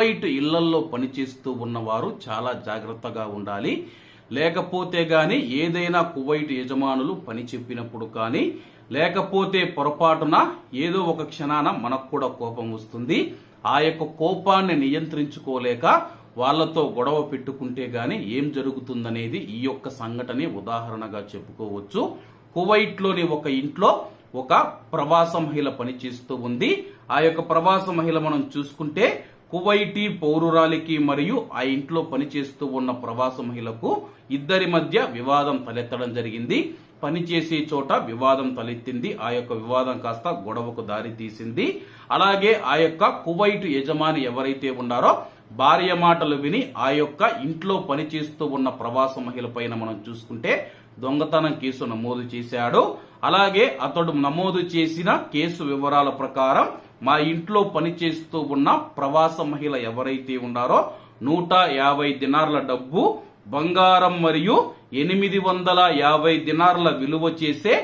Kuwait ఇళ్లల్లో పనిచేస్తూ ఉన్నవారు చాలా జాగ్రత్తగా ఉండాలి. లేకపోతే గాని ఏదైనా కువైట్ యజమానులు పని చెప్పినప్పుడు కానీ లేకపోతే పొరపాటున ఏదో ఒక క్షణాన మనకు కూడా కోపం వస్తుంది. ఆ యొక్క కోపాన్ని నియంత్రించుకోలేక వాళ్లతో గొడవ పెట్టుకుంటే గాని ఏం జరుగుతుందనేది ఈ యొక్క సంఘటనే ఉదాహరణగా చెప్పుకోవచ్చు. కువైట్ లోని ఒక ఇంట్లో ఒక ప్రవాస మహిళ పనిచేస్తూ ఉంది. ఆ యొక్క ప్రవాస మహిళ మనం చూసుకుంటే కువైటీ పౌరురాలికి మరియు ఆ ఇంట్లో పనిచేస్తూ ఉన్న ప్రవాస మహిళకు ఇద్దరి మధ్య వివాదం తలెత్తడం జరిగింది. పనిచేసే చోట వివాదం తలెత్తింది. ఆ యొక్క వివాదం కాస్త గొడవకు దారి తీసింది. అలాగే ఆ యొక్క కువైట్ యజమాని ఎవరైతే ఉన్నారో భార్య మాటలు విని ఆ యొక్క ఇంట్లో పనిచేస్తూ ఉన్న ప్రవాస మహిళ పైన మనం చూసుకుంటే దొంగతనం కేసు నమోదు చేశాడు. అలాగే అతడు నమోదు చేసిన కేసు వివరాల ప్రకారం మా ఇంట్లో పనిచేస్తూ ఉన్న ప్రవాస మహిళ ఎవరైతే ఉన్నారో 150 దినార్ల డబ్బు, బంగారం మరియు 850 దినార్ల విలువ చేసే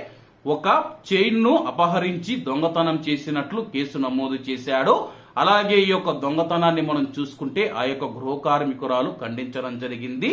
ఒక చైన్ ను అపహరించి దొంగతనం చేసినట్లు కేసు నమోదు చేశాడు. అలాగే ఈ యొక్క దొంగతనాన్ని మనం చూసుకుంటే ఆ యొక్క గృహ కార్మికురాలు ఖండించడం జరిగింది.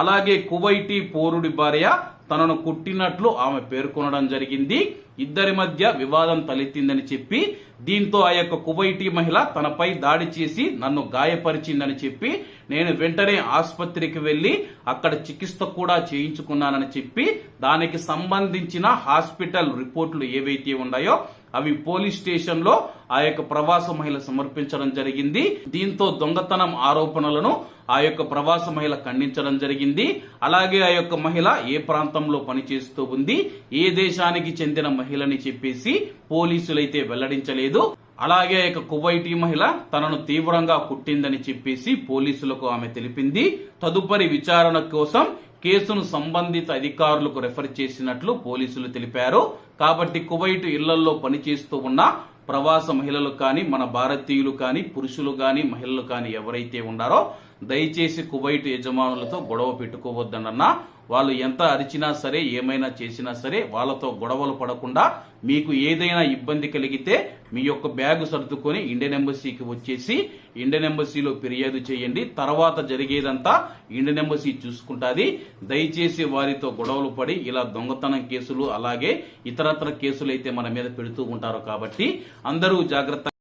అలాగే కువైటీ పౌరుడి భార్య తనను కొట్టినట్లు ఆమె పేర్కొనడం జరిగింది. ఇద్దరి మధ్య వివాదం తలెత్తిందని చెప్పి దీంతో ఆ యొక్క కువైటీ మహిళ తనపై దాడి చేసి నన్ను గాయపరిచిందని చెప్పి నేను వెంటనే ఆసుపత్రికి వెళ్లి అక్కడ చికిత్స కూడా చేయించుకున్నానని చెప్పి దానికి సంబంధించిన హాస్పిటల్ రిపోర్టులు ఏవైతే ఉన్నాయో అవి పోలీస్ స్టేషన్ లో ఆ యొక్క ప్రవాస మహిళ సమర్పించడం జరిగింది. దీంతో దొంగతనం ఆరోపణలను ఆ యొక్క ప్రవాస మహిళ ఖండించడం జరిగింది. అలాగే ఆ యొక్క మహిళ ఏ ప్రాంతంలో పనిచేస్తూ ఉంది, ఏ దేశానికి చెందిన మహిళని చెప్పేసి పోలీసులైతే వెల్లడించలేదు. అలాగే ఆ యొక్క కువైటీ మహిళ తనను తీవ్రంగా కుట్టిందని చెప్పేసి పోలీసులకు ఆమె తెలిపింది. తదుపరి విచారణ కోసం కేసును సంబంధిత అధికారులకు రెఫర్ చేసినట్లు పోలీసులు తెలిపారు. కాబట్టి కువైట్ ఇళ్లలో పనిచేస్తూ ఉన్న ప్రవాస మహిళలు కానీ మన భారతీయులు కానీ పురుషులు కానీ మహిళలు కానీ ఎవరైతే ఉన్నారో దయచేసి కువైట్ యజమానులతో గొడవ పెట్టుకోవద్దనన్నా. వాళ్ళు ఎంత అరిచినా సరే ఏమైనా చేసినా సరే వాళ్ళతో గొడవలు పడకుండా మీకు ఏదైనా ఇబ్బంది కలిగితే మీ యొక్క బ్యాగు సర్దుకొని ఇండియన్ ఎంబసీకి వచ్చేసి ఇండియన్ ఎంబసీలో ఫిర్యాదు చేయండి. తర్వాత జరిగేదంతా ఇండియన్ ఎంబసీ చూసుకుంటాది. దయచేసి వారితో గొడవలు పడి ఇలా దొంగతనం కేసులు అలాగే ఇతరత్ర కేసులు అయితే మన మీద పెడుతూ ఉంటారు. కాబట్టి అందరూ జాగ్రత్త.